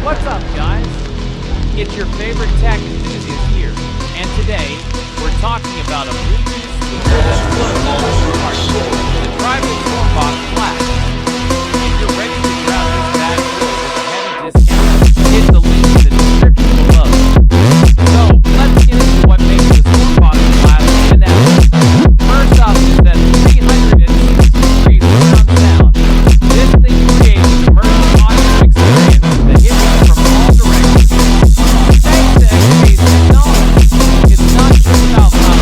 What's up, guys? It's your favorite tech enthusiast here, and today we're talking about a Bluetooth speaker that's built all smart, the Tribit StormBox Blast. If you're ready to grab this bad boy with a heavy discount, hit the link in the description below. So, let's get into what makes the StormBox Blast stand out. First off is that 360 degrees surround sound. This thing creates an immersive audio experience that hits you from all directions. Thanks to XBass Technology, it's not just about loud sound,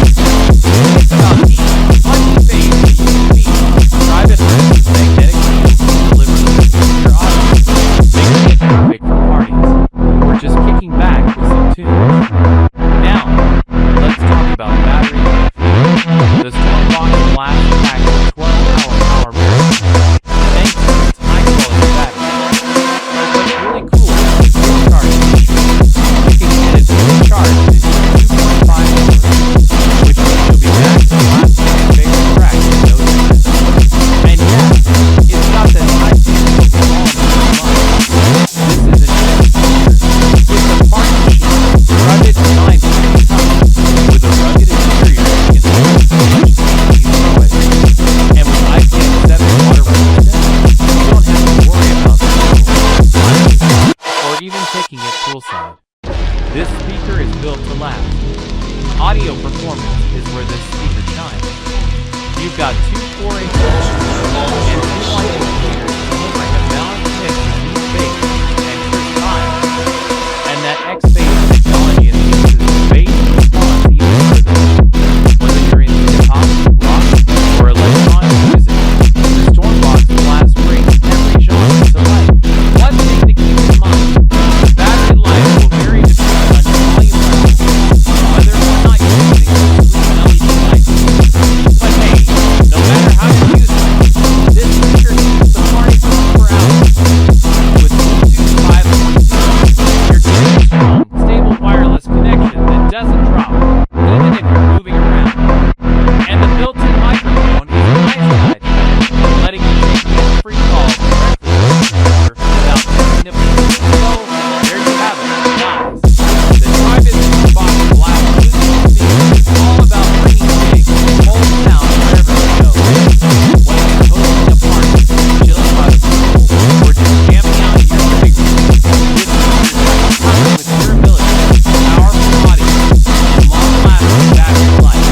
it's about deep, punchy bass that you can beat. Tribit has magnetic fields to deliver superior audio, making it perfect for parties, or just kicking back with some tunes. Now, let's talk about battery life. The StormBox Blast packs a 12-hour power battery, thanks to its high-quality battery. What's really cool is the quick charge feature. You can get it fully charged in 2.5 hours, which means you'll be back to blasting your favorite track in no time. And yeah, it's got that high-speed performance online. This isn't just a speaker. It's a party machine. Tribit designed to be tough, with a rugged interior that can hold so much easy noise. And with IPX7 water resistant, you don't have to worry about spills, or even taking it poolside. This speaker is built to last. Audio performance is where this speaker shines. You've got two 4-inch and two 1-inch speakers delivering a balanced mix of deep bass and crisp highs. And that XBass Technology enhances the bass response even further. Whether you're into hip-hop, rock, or electronic music, the StormBox Blast brings every genre to life. One thing to keep in mind, the battery life will vary depending on your volume level, whether or not you're using a sweet LED light. But hey, no matter how you use it, this speaker keeps the party going for hours. With Bluetooth 5.0, you're getting a strong, stable wireless connection that doesn't drop, even if you're moving around. And the built-in microphone is a nice touch, letting you take hands-free calls directly to the speaker without messing up. So, there you have it, guys. The Tribit StormBox Blast Bluetooth speaker is all about bringing big, bold sound wherever you go. Whether you're hosting a party, chilling by the pool, or just jamming out in your living room, this speaker is packed with durability, powerful audio, and long-lasting battery life.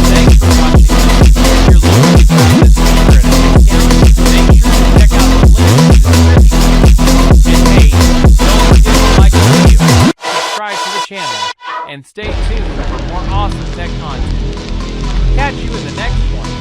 Thanks for watching. If you're looking to grab this speaker at a discount, make sure to check out the link in the description. And hey, don't forget to like the video, subscribe to the channel, and stay tuned for more awesome tech content. Catch you in the next one.